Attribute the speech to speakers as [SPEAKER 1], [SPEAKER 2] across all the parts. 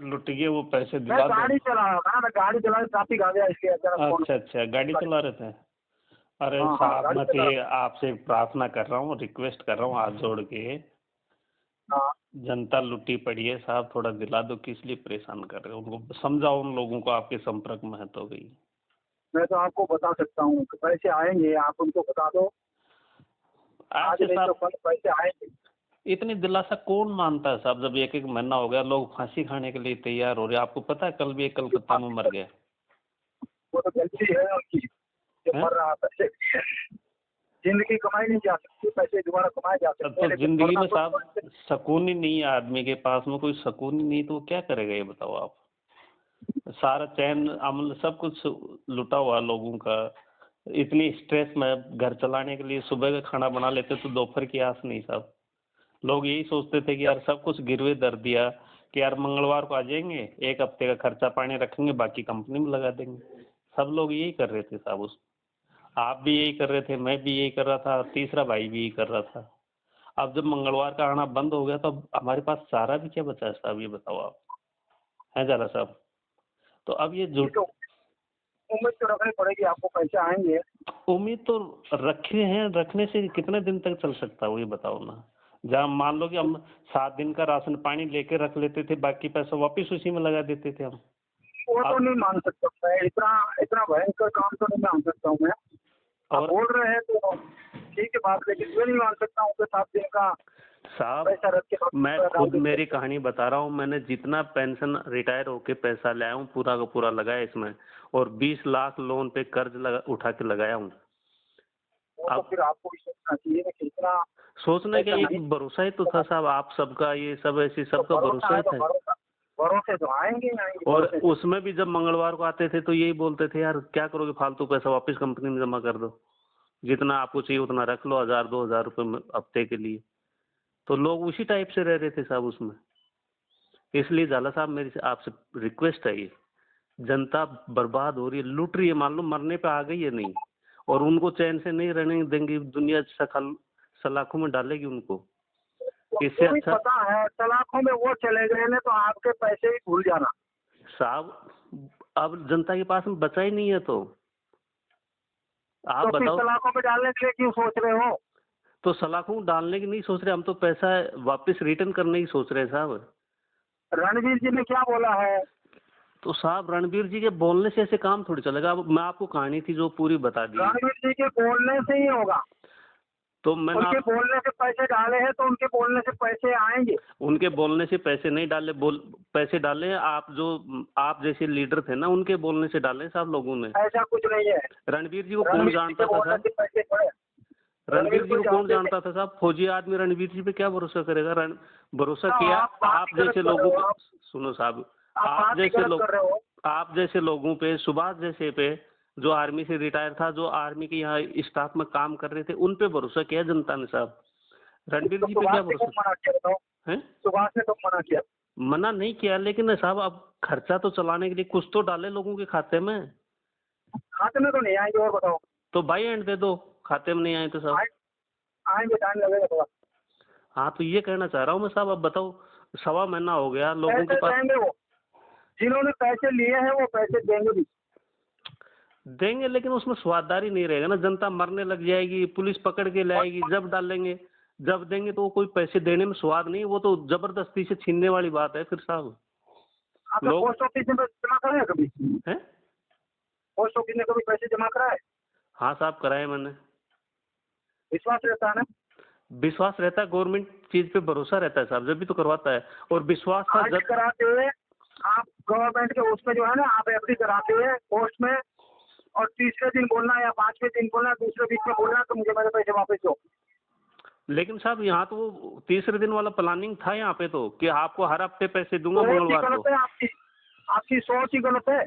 [SPEAKER 1] लुट गए वो पैसे
[SPEAKER 2] मैं
[SPEAKER 1] दिला दो।
[SPEAKER 2] गाड़ी चला रहा था, मैं गाड़ी चला ट्रैफिक आ गया इसलिए अचानक फोन।
[SPEAKER 1] अच्छा अच्छा, गाड़ी चला रहे थे। अरे
[SPEAKER 2] हाँ हाँ
[SPEAKER 1] साहब
[SPEAKER 2] गाड़ी
[SPEAKER 1] मैं तो
[SPEAKER 2] चला
[SPEAKER 1] ये आपसे एक प्रार्थना कर रहा हूँ, रिक्वेस्ट कर रहा हूँ हाथ जोड़ के,
[SPEAKER 2] हाँ।
[SPEAKER 1] जनता लुटी पड़ी है साहब, थोड़ा दिला दो, किस लिए परेशान कर रहे हो उनको, समझाओ उन लोगों को, आपके संपर्क में है तो गई।
[SPEAKER 2] मैं तो आपको बता सकता हूँ कि पैसे आएंगे, आप उनको बता दो, आज
[SPEAKER 1] ऐसे
[SPEAKER 2] नहीं तो
[SPEAKER 1] साहब
[SPEAKER 2] कल पैसे आएंगे।
[SPEAKER 1] इतनी दिलासा कौन मानता है साहब, जब एक एक महीना हो गया लोग फांसी खाने के लिए तैयार हो रहे हैं। आपको पता है कल भी एक कलकत्ता में मर गया
[SPEAKER 2] वो तो गलती है उनकी जो
[SPEAKER 1] है?
[SPEAKER 2] मर रहा पैसे। जिंदगी कमाई नहीं जा सकती, पैसे दोबारा कमाए जा
[SPEAKER 1] तब
[SPEAKER 2] सकते
[SPEAKER 1] तो
[SPEAKER 2] हैं, लेकिन
[SPEAKER 1] जिंदगी
[SPEAKER 2] मरना
[SPEAKER 1] में
[SPEAKER 2] कुछ
[SPEAKER 1] साहब सुकून ही नहीं है, आदमी के पास में कोई सुकून ही नहीं, तो वो क्या करेगा ये बताओ आप। सारा चैन अमल सब कुछ लुटा हुआ लोगों का। इतनी स्ट्रेस में घर चलाने के लिए सुबह का खाना बना लेते तो दोपहर की आस नहीं साहब। लोग यही सोचते थे कि यार सब कुछ गिरवे धर दिया कि यार मंगलवार को आ जाएंगे, एक हफ्ते का खर्चा पानी रखेंगे, बाकी कंपनी में लगा देंगे। सब लोग यही कर रहे थे साहब। उस आप भी यही कर रहे थे, मैं भी यही कर रहा था, तीसरा भाई भी यही कर रहा था। अब जब मंगलवार का आना बंद हो गया तो अब हमारे पास चारा भी क्या बचा है साहब, ये बताओ आप, है ज़रा साहब। तो अब ये
[SPEAKER 2] ये
[SPEAKER 1] झूठ
[SPEAKER 2] तो उम्मीद तो रखनी पड़ेगी, आपको पैसे आएंगे।
[SPEAKER 1] उम्मीद तो रखे हैं, रखने से कितने दिन तक चल सकता है वो ये बताओ ना। जहाँ मान लो कि हम 7 दिन का राशन पानी लेके रख लेते थे, बाकी पैसा वापस उसी में लगा देते थे हम।
[SPEAKER 2] वो तो
[SPEAKER 1] अब
[SPEAKER 2] नहीं मान सकता मैं, इतना इतना भयंकर काम तो नहीं मान सकता हूँ मैं। आप
[SPEAKER 1] और
[SPEAKER 2] बोल रहे हैं तो ठीक है बात, लेकिन ये नहीं मान सकता हूँ कि 7 दिन का
[SPEAKER 1] साहब
[SPEAKER 2] पैसा रख के
[SPEAKER 1] मैं
[SPEAKER 2] डाल
[SPEAKER 1] खुद
[SPEAKER 2] देंगे।
[SPEAKER 1] मेरी कहानी बता रहा हूँ, मैंने जितना पेंशन रिटायर होके पैसा लाया हूँ पूरा का पूरा लगाया इसमें, और 20 लाख लोन पे कर्ज उठा के लगाया हूँ।
[SPEAKER 2] वो तो
[SPEAKER 1] अब
[SPEAKER 2] फिर आपको भी सोचना चाहिए ना कि इतना
[SPEAKER 1] सोचने का
[SPEAKER 2] पैसा
[SPEAKER 1] एक
[SPEAKER 2] नहीं।
[SPEAKER 1] भरोसा ही तो था साहब, आप सबका ये सब ऐसी
[SPEAKER 2] तो
[SPEAKER 1] सबका
[SPEAKER 2] भरोसा
[SPEAKER 1] भरोसा
[SPEAKER 2] है
[SPEAKER 1] ही
[SPEAKER 2] तो
[SPEAKER 1] था।
[SPEAKER 2] भरोसा, भरोसे तो आएंगे ही आएंगे
[SPEAKER 1] और
[SPEAKER 2] भरोसे से।
[SPEAKER 1] उसमें भी जब मंगलवार को आते थे तो यही बोलते थे यार क्या करोगे, फालतू पैसा वापस कंपनी में जमा कर दो, जितना आपको चाहिए उतना रख लो, 1000 2000 रुपये हफ्ते के लिए। तो लोग उसी टाइप से रह रहे थे साहब उसमें। इसलिए झाला साहब मेरी आपसे रिक्वेस्ट है, ये जनता बर्बाद हो रही है, लूट रही है, मान लो मरने पे आ गई है नहीं, और उनको चैन से नहीं रहने देंगी, दुनिया सलाखों में डालेगी उनको। इससे
[SPEAKER 2] वो भी
[SPEAKER 1] अच्छा
[SPEAKER 2] पता है, तलाकों में वो चले गए ना तो आपके पैसे ही भूल जाना।
[SPEAKER 1] साहब अब जनता के पास में बचा ही नहीं है तो आप
[SPEAKER 2] तो फिर
[SPEAKER 1] बताओ।
[SPEAKER 2] तलाकों में डालने के लिए क्यों सोच रहे हो?
[SPEAKER 1] तो सलाखों को डालने की नहीं सोच रहे हम, तो पैसा वापस रिटर्न करने की सोच रहे हैं साहब।
[SPEAKER 2] रणवीर जी ने क्या बोला है?
[SPEAKER 1] तो साहब रणबीर जी के बोलने से ऐसे काम थोड़ी चलेगा। अब मैं आपको कहानी थी जो पूरी बता दी,
[SPEAKER 2] रणवीर जी के बोलने से ही होगा।
[SPEAKER 1] तो मैंने
[SPEAKER 2] उनके
[SPEAKER 1] आप
[SPEAKER 2] बोलने से पैसे डाले हैं तो उनके बोलने से पैसे आएंगे।
[SPEAKER 1] उनके बोलने से पैसे नहीं डाले, पैसे डाले हैं आप जो आप जैसे लीडर थे ना, उनके बोलने से डाले साहब लोगों ने।
[SPEAKER 2] ऐसा कुछ नहीं है।
[SPEAKER 1] रणबीर जी को कौन
[SPEAKER 2] रणवीर जी के
[SPEAKER 1] जानता था
[SPEAKER 2] बोलने
[SPEAKER 1] साहब,
[SPEAKER 2] से पैसे पड़े।
[SPEAKER 1] रणबीर
[SPEAKER 2] रणवीर
[SPEAKER 1] जी
[SPEAKER 2] को
[SPEAKER 1] को कौन
[SPEAKER 2] जानते थे।
[SPEAKER 1] जानता था साहब, फौजी आदमी रणबीर जी पे क्या भरोसा करेगा। भरोसा
[SPEAKER 2] तो
[SPEAKER 1] किया
[SPEAKER 2] आप बात
[SPEAKER 1] आप
[SPEAKER 2] ही गलत
[SPEAKER 1] जैसे
[SPEAKER 2] कर रहे
[SPEAKER 1] लोगों
[SPEAKER 2] हो।
[SPEAKER 1] पे।
[SPEAKER 2] आप
[SPEAKER 1] सुनो साहब,
[SPEAKER 2] आप बात ही गलत कर रहे हो।
[SPEAKER 1] आप जैसे लोगों पे, सुभाष जैसे पे, जो आर्मी से रिटायर था, जो आर्मी के यहाँ स्टाफ में काम कर रहे थे, उन पे भरोसा किया जनता ने साहब। रणबीर
[SPEAKER 2] तो
[SPEAKER 1] जी पे क्या
[SPEAKER 2] सुभाष ने
[SPEAKER 1] भरोसा
[SPEAKER 2] कब मना किया बताओ?
[SPEAKER 1] है।
[SPEAKER 2] सुभाष ने कब मना किया?
[SPEAKER 1] मना नहीं किया, लेकिन साहब अब खर्चा तो चलाने के लिए कुछ तो डाले लोगों के खाते में।
[SPEAKER 2] खाते में तो नहीं आएंगे, और बताओ।
[SPEAKER 1] तो बाई एंड दे दो, खाते में नहीं आए तो साहब।
[SPEAKER 2] आएंगे, टाइम लगेगा थोड़ा।
[SPEAKER 1] हाँ तो ये कहना चाह रहा हूँ मैं साहब, अब बताओ 1.25 महीना हो गया लोगों के
[SPEAKER 2] पैसे
[SPEAKER 1] पास।
[SPEAKER 2] देंगे वो, जिन्होंने पैसे लिए हैं वो पैसे देंगे भी।
[SPEAKER 1] देंगे लेकिन उसमें स्वाददारी नहीं रहेगा ना, जनता मरने लग जाएगी, पुलिस पकड़ के लाएगी, जब डालेंगे जब देंगे तो वो कोई पैसे देने में स्वाद नहीं, वो तो जबरदस्ती से छीनने वाली बात है फिर साहब।
[SPEAKER 2] आपने
[SPEAKER 1] लोग
[SPEAKER 2] पोस्ट ऑफिस में जमा कराया कभी?
[SPEAKER 1] हैं।
[SPEAKER 2] पोस्ट ऑफिस में कभी पैसे जमा कराए?
[SPEAKER 1] हाँ साहब कराए मैंने।
[SPEAKER 2] विश्वास रहता है ना?
[SPEAKER 1] विश्वास रहता है, गवर्नमेंट चीज पे भरोसा रहता है साहब, जब भी तो करवाता है। और विश्वास था
[SPEAKER 2] आरडी
[SPEAKER 1] जब
[SPEAKER 2] कराते हुए आप गवर्नमेंट के उसमें जो है ना, आप एफडी कराते हुए पोस्ट में, और तीसरे दिन बोलना या 5वें दिन बोलना, दूसरे वीक में बोलना तो मुझे मेरे पैसे वापस दो।
[SPEAKER 1] लेकिन साहब यहाँ तो वो तीसरे दिन वाला प्लानिंग था यहाँ पे तो, कि आपको हर हफ्ते पैसे दूंगा
[SPEAKER 2] सोच ही
[SPEAKER 1] मंगलवार
[SPEAKER 2] गलत
[SPEAKER 1] को।
[SPEAKER 2] है आपकी, आपकी सोच ही गलत है।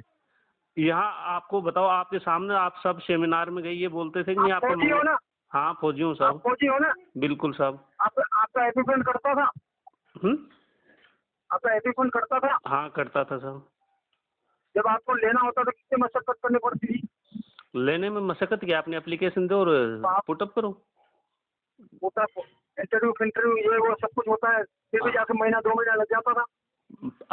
[SPEAKER 1] यहाँ आपको बताओ, आपके सामने आप सब सेमिनार में गए ये बोलते थे कि नहीं
[SPEAKER 2] आप
[SPEAKER 1] आपको
[SPEAKER 2] फौजी हो ना?
[SPEAKER 1] हाँ फौजी हूँ
[SPEAKER 2] आप
[SPEAKER 1] साहब।
[SPEAKER 2] फौजी हो ना?
[SPEAKER 1] बिल्कुल साहब।
[SPEAKER 2] आपका एपी फंड करता था?
[SPEAKER 1] हम्म।
[SPEAKER 2] आपका एपी फंड करता था?
[SPEAKER 1] हाँ करता था साहब।
[SPEAKER 2] जब आपको लेना होता था कितनी मशक्कत करनी पड़ती थी?
[SPEAKER 1] लेने में मशक्कत क्या, अपनी एप्लीकेशन दो और पुटअप करो।
[SPEAKER 2] होता इंटरव्यू ये वो सब कुछ होता है, फिर भी जाके महीना 2 महीना लग जाता था।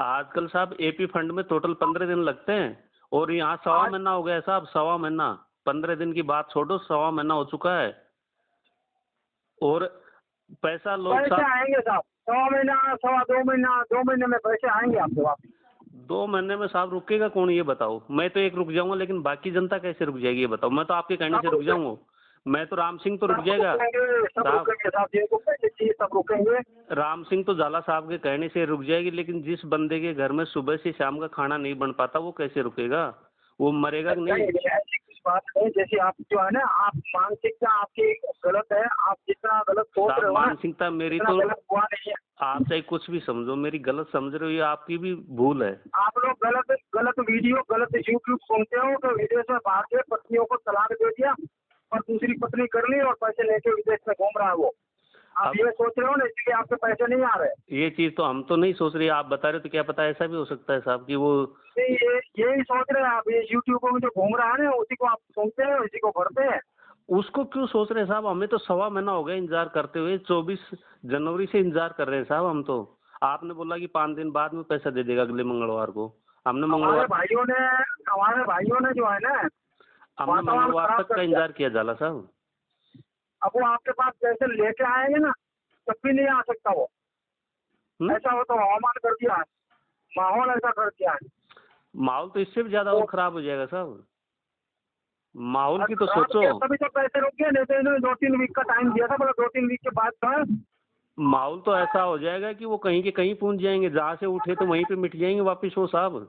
[SPEAKER 1] आजकल साहब एपी फंड में टोटल 15 दिन लगते हैं और यहाँ सवा
[SPEAKER 2] आज
[SPEAKER 1] महीना हो गया है साहब, सवा महीना। 15 दिन की बात छोड़ो, सवा महीना हो चुका है और पैसा लोग
[SPEAKER 2] पैसे
[SPEAKER 1] साहब
[SPEAKER 2] आएंगे साहब, 1.25 महीना, 2.25 महीना, 2 महीने में पैसे आएंगे आपके वापस।
[SPEAKER 1] 2 महीने में साहब रुकेगा कौन ये बताओ? मैं तो एक रुक जाऊंगा, लेकिन बाकी जनता कैसे रुक जाएगी ये बताओ? मैं तो आपके कहने
[SPEAKER 2] सब
[SPEAKER 1] से रुक जाऊंगा। मैं तो राम सिंह तो रुक
[SPEAKER 2] सब
[SPEAKER 1] जाएगा
[SPEAKER 2] रुकेंगे, सब
[SPEAKER 1] साहब।
[SPEAKER 2] रुकेंगे साहब, जिनको पैसे चाहिए सब रुकेंगे।
[SPEAKER 1] राम सिंह तो झाला साहब के कहने से रुक जाएगी, लेकिन जिस बंदे के घर में सुबह से शाम का खाना नहीं बन पाता वो कैसे रुकेगा? वो मरेगा कि नहीं?
[SPEAKER 2] नहीं, ऐसी कुछ बात नहीं। जैसे आप जो है ना, आप मानसिकता आपकी गलत है। आप जितना गलत सोच
[SPEAKER 1] साहब
[SPEAKER 2] रहे हो ना,
[SPEAKER 1] मानसिकता मेरी
[SPEAKER 2] इतना
[SPEAKER 1] तो,
[SPEAKER 2] गलत हुआ नहीं है।
[SPEAKER 1] आप चाहे कुछ भी समझो, मेरी गलत समझ रहे हो, ये आपकी भी भूल है।
[SPEAKER 2] आप लोग गलत गलत वीडियो, गलत यूट्यूब सुनते हो तो विदेश में बाहर के पत्नियों को तलाक दे दिया और दूसरी पत्नी कर ली और पैसे लेके विदेश में घूम रहा है वो। आप
[SPEAKER 1] अब
[SPEAKER 2] ये सोच रहे हो ना, इसलिए आपके पैसे नहीं आ रहे।
[SPEAKER 1] ये चीज तो हम तो नहीं सोच रहे, आप बता रहे हो तो क्या पता ऐसा भी हो सकता है साहब कि वो
[SPEAKER 2] नहीं, ये यही सोच रहे हैं आप। ये यूट्यूब में जो घूम रहा है ना, उसी को आप सुनते हैं, उसी को भरते हैं।
[SPEAKER 1] उसको क्यों सोच रहे हैं साहब? हमें तो सवा महीना हो गया इंतजार करते हुए, 24 जनवरी से इंतजार कर रहे हैं साहब हम तो। आपने बोला कि 5 दिन बाद में पैसा दे देगा अगले मंगलवार को। हमने
[SPEAKER 2] हमारे
[SPEAKER 1] मंगलवार
[SPEAKER 2] भाइयों ने हमारे भाइयों ने जो है ना,
[SPEAKER 1] हमने
[SPEAKER 2] वातावरण
[SPEAKER 1] मंगलवार
[SPEAKER 2] खराब
[SPEAKER 1] तक
[SPEAKER 2] कर
[SPEAKER 1] का
[SPEAKER 2] दिया।
[SPEAKER 1] इंतजार किया झाला साहब।
[SPEAKER 2] अब वो आपके पास पैसे लेके आएंगे ना, तब भी नहीं आ सकता वो।
[SPEAKER 1] हम्म?
[SPEAKER 2] ऐसा हो तो हवामान कर दिया है, माहौल ऐसा कर दिया है।
[SPEAKER 1] माहौल तो इससे भी ज्यादा और खराब हो जाएगा साहब। माहौल की तो
[SPEAKER 2] खराब
[SPEAKER 1] सोचो।
[SPEAKER 2] किया तभी तो पैसे रुक गए, नहीं तो इन्होंने 2-3 वीक का टाइम दिया था, बोला 2-3 वीक के बाद जो है।
[SPEAKER 1] माहौल तो ऐसा हो जाएगा कि वो कहीं के कहीं पहुंच जाएंगे, जहाँ से उठे तो वहीं पे मिट जाएंगे वापिस वो साहब,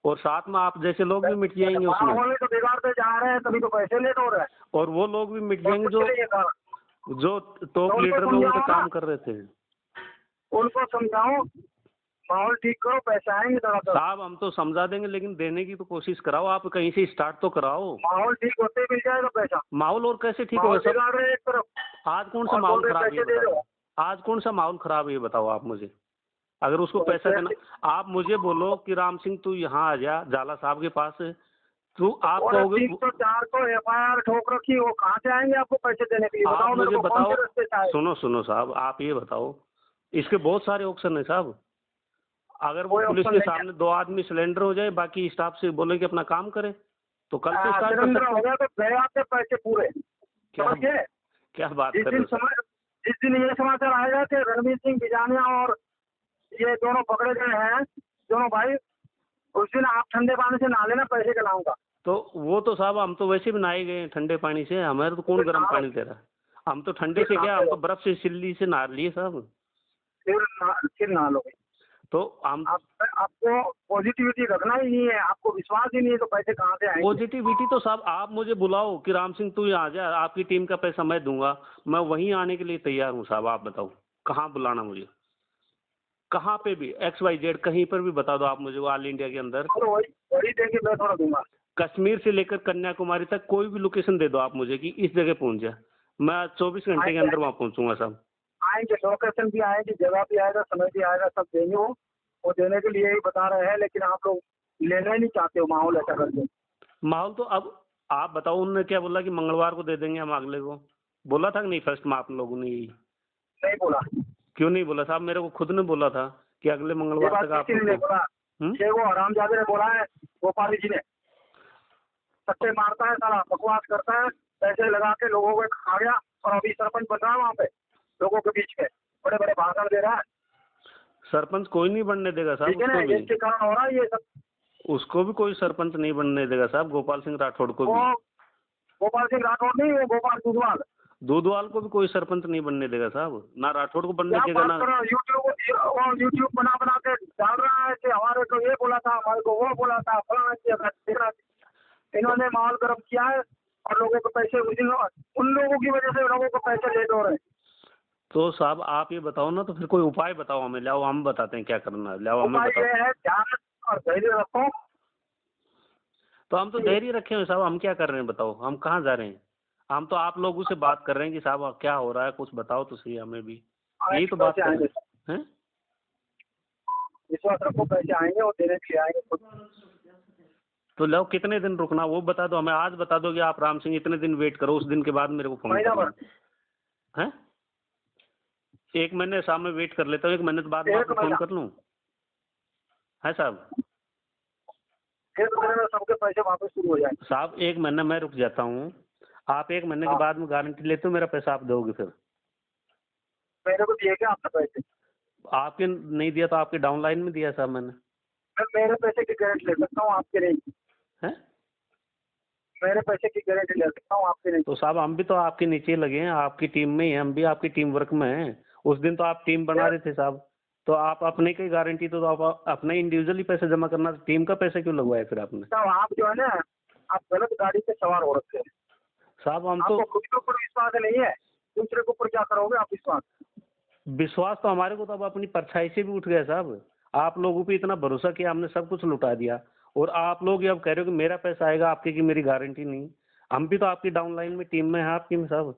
[SPEAKER 1] और साथ में आप जैसे लोग भी मिट जाएंगे उसमें,
[SPEAKER 2] माहौल तो बिगाड़ते जा रहे हैं, तभी तो पैसे लेट हो रहे हैं।
[SPEAKER 1] और वो लोग भी मिट
[SPEAKER 2] और
[SPEAKER 1] जाएंगे
[SPEAKER 2] कुछ
[SPEAKER 1] जो
[SPEAKER 2] नहीं है कारण।
[SPEAKER 1] जो टॉप
[SPEAKER 2] उनको
[SPEAKER 1] लीडर में उनके
[SPEAKER 2] समझाओ
[SPEAKER 1] काम
[SPEAKER 2] ना,
[SPEAKER 1] कर रहे थे।
[SPEAKER 2] उनको समझाओ, माहौल ठीक करो, पैसे आएंगे धड़ाधड़।
[SPEAKER 1] साहब हम तो समझा देंगे, लेकिन देने की तो कोशिश कराओ, आप कहीं से स्टार्ट तो कराओ।
[SPEAKER 2] माहौल ठीक होते ही मिल जाएगा पैसा।
[SPEAKER 1] माहौल और कैसे ठीक
[SPEAKER 2] माहौल
[SPEAKER 1] होगा सब?
[SPEAKER 2] बिगाड़ रहे हैं एक तरफ
[SPEAKER 1] आज कौन सा
[SPEAKER 2] और
[SPEAKER 1] माहौल
[SPEAKER 2] बोल रहे
[SPEAKER 1] खराब है ये
[SPEAKER 2] पैसे दे
[SPEAKER 1] बता
[SPEAKER 2] दो।
[SPEAKER 1] दो। आज कौन सा माहौल खराब है ये बताओ आप मुझे। अगर उसको पैसा देना, आप मुझे बोलो कि राम सिंह तू यहाँ आ जा झाला साहब के पास, तू आप
[SPEAKER 2] और
[SPEAKER 1] कहोगे
[SPEAKER 2] 300-400 FIR ठोक रखी, वो कहाँ से आएंगे आपको पैसे देने के लिए?
[SPEAKER 1] आप
[SPEAKER 2] बताओ मेरे
[SPEAKER 1] मुझे
[SPEAKER 2] को, कौन
[SPEAKER 1] बताओ।
[SPEAKER 2] से रास्ते से आए?
[SPEAKER 1] सुनो सुनो साहब, आप ये बताओ, इसके बहुत सारे ऑप्शन है साहब। अगर वो
[SPEAKER 2] कोई
[SPEAKER 1] पुलिस
[SPEAKER 2] ऑप्शन
[SPEAKER 1] के
[SPEAKER 2] नहीं है।
[SPEAKER 1] सामने 2 आदमी सिलेंडर हो जाए, बाकी स्टाफ से बोले कि अपना काम करे, तो कल से स्टार्ट कर
[SPEAKER 2] सिलेंडर
[SPEAKER 1] सकते
[SPEAKER 2] हो गया तो गए आपके पैसे पूरे।
[SPEAKER 1] क्या?
[SPEAKER 2] समझ गए?
[SPEAKER 1] क्या बात
[SPEAKER 2] जिस
[SPEAKER 1] कर रहे
[SPEAKER 2] दिन
[SPEAKER 1] हो साहब?
[SPEAKER 2] जिस दिन ये समाचार आएगा कि रणवीर सिंह बिजानिया और ये दोनों पकड़े गए हैं, दोनों भाई, उस दिन आप ठंडे पानी से नहा लेना, पैसे के लाऊंगा।
[SPEAKER 1] तो वो तो साहब हम तो वैसे भी नहाए गए हैं ठंडे पानी से, हमारे तो कौन गर्म पानी दे रहा है? हम तो ठंडे से क्या, हम तो बर्फ से सिल्ली से नहा लिए साहब।
[SPEAKER 2] फिर नहा लोगे।
[SPEAKER 1] तो हम
[SPEAKER 2] आपको पॉजिटिविटी रखना ही नहीं है, आपको विश्वास ही नहीं है, तो पैसे कहाँ से आएंगे?
[SPEAKER 1] पॉजिटिविटी तो साहब आप मुझे बुलाओ कि राम सिंह तू यहाँ आ जा, आपकी टीम का पैसा मैं दूंगा, मैं वहीं आने के लिए तैयार हूँ साहब। आप बताओ कहाँ बुलाना मुझे, कहाँ पे भी XYZ कहीं पर भी बता दो आप मुझे, ऑल इंडिया के अंदर,
[SPEAKER 2] और वही देंगे, मैं थोड़ा दूंगा।
[SPEAKER 1] कश्मीर से लेकर कन्याकुमारी तक कोई भी लोकेशन दे दो आप मुझे कि इस जगह पहुंच जा, मैं 24 घंटे के अंदर वहाँ पहुँचूंगा साहब।
[SPEAKER 2] आएंगे, लोकेशन भी आएगी, जगह भी आएगा, समय भी आएगा, सब देंगे वो देने के लिए ही बता रहे हैं, लेकिन आप लोग लेना ही नहीं चाहते हो माहौल ऐसा करके।
[SPEAKER 1] माहौल तो अब आप बताओ, उन्होंने क्या बोला कि मंगलवार को दे देंगे हम अगले को, बोला था कि नहीं फर्स्ट में आप लोगों ने यही?
[SPEAKER 2] नहीं बोला।
[SPEAKER 1] क्यों नहीं बोला साहब? मेरे को खुद ने बोला था कि अगले
[SPEAKER 2] ये
[SPEAKER 1] मंगलवार
[SPEAKER 2] बात
[SPEAKER 1] तक आप
[SPEAKER 2] किसी ने नहीं बोला, ये वो हरामजादे ने बोला है, गोपाली जी ने। सट्टे मारता है साला, बकवास करता है, पैसे लगा के लोगों को खा गया और अभी सरपंच बन रहा है वहाँ पे लोगों के बीच में, बड़े बड़े भाषण दे रहा है।
[SPEAKER 1] सरपंच कोई नहीं बनने देगा साहब
[SPEAKER 2] ठीक है ना,
[SPEAKER 1] उसको भी,
[SPEAKER 2] इसके कारण हो रहा है ये सब।
[SPEAKER 1] उसको भी कोई सरपंच नहीं बनने देगा साहब, गोपाल सिंह राठौड़ को
[SPEAKER 2] वो
[SPEAKER 1] भी।
[SPEAKER 2] गोपाल सिंह राठौड़ नहीं, वो गोपाल दूधवाल।
[SPEAKER 1] दूधवाल को भी कोई सरपंच नहीं बनने देगा साहब, ना राठौड़ को बनने
[SPEAKER 2] क्या
[SPEAKER 1] देगा
[SPEAKER 2] बात
[SPEAKER 1] ना।
[SPEAKER 2] कर रहा हो? यूट्यूब बना बना के डाल रहा है कि हमारे को ये बोला था, हमारे को वो बोला था, फलाना किया। इन्होंने माहौल गर्म किया है और लोगों के पैसे उन लोगों की वजह से लोगों को पैसे लेट हो रहे हैं।
[SPEAKER 1] तो साहब आप ये बताओ ना, तो फिर कोई उपाय बताओ हमें, लाओ हम बताते हैं क्या करना है, लाओ हमें
[SPEAKER 2] उपाय
[SPEAKER 1] बताओ।
[SPEAKER 2] ये है, ध्यान और धैर्य रखो।
[SPEAKER 1] तो हम तो धैर्य रखे हुए साहब, हम क्या कर रहे हैं बताओ, हम कहाँ जा रहे हैं? हम तो आप लोगों से बात कर रहे हैं कि साहब क्या हो रहा है, कुछ बताओ तो सही हमें भी, यही तो बात कर रहे हैं।
[SPEAKER 2] विश्वास रखो, पैसे आएंगे और देने के लिए आएंगे खुद।
[SPEAKER 1] तो लो कितने दिन रुकना वो बता दो हमें, आज बता दो कि आप राम सिंह इतने दिन वेट करो, उस दिन के बाद मेरे को फोन
[SPEAKER 2] महीना भर।
[SPEAKER 1] करना है। 1 महीने सामने वेट कर लेता हूँ, 1 महीने के बाद मैं आपको फोन कर लूँ। है साहब।
[SPEAKER 2] 1 महीने में सबके पैसे वापस शुरू हो जाएंगे।
[SPEAKER 1] साहब 1 महीना मैं रुक जाता हूँ, आप 1 महीने के
[SPEAKER 2] हाँ।
[SPEAKER 1] बाद में गारंटी लेते हो, मेरा पैसा आप दोगे फिर?
[SPEAKER 2] मेरे को दिए क्या आपने पैसे?
[SPEAKER 1] आपके नहीं दिया तो आपके डाउनलाइन में दिया साहब मैंने।
[SPEAKER 2] मैं मेरे पैसे की गारंटी ले सकता हूँ, आपके नहीं।
[SPEAKER 1] हैं?
[SPEAKER 2] मेरे पैसे की गारंटी ले सकता हूँ, आपके नहीं।
[SPEAKER 1] तो साहब हम भी तो आपके नीचे लगे हैं, आपकी टीम में ही हैं, हम भी आपकी टीम वर्क में हैं। उस दिन तो आप टीम बना रहे थे साहब, तो आप अपने की गारंटी तो आप अपने इंडिविजुअली पैसे जमा करना, टीम का पैसा क्यों लगवाया फिर आपने?
[SPEAKER 2] साहब आप जो है ना, आप गलत गाड़ी पे सवार हो रखे हैं।
[SPEAKER 1] साहब हम तो
[SPEAKER 2] आपको खुद के ऊपर विश्वास नहीं है, दूसरे के ऊपर क्या करोगे आप विश्वास?
[SPEAKER 1] विश्वास तो हमारे को तो अब अपनी परछाई से भी उठ गया साहब। आप लोगों पे इतना भरोसा किया हमने, सब कुछ लुटा दिया, और आप लोग ये अब कह रहे हो कि मेरा पैसा आएगा, आपकी की मेरी गारंटी नहीं। हम भी तो आपकी डाउनलाइन में टीम में है आपकी में साहब।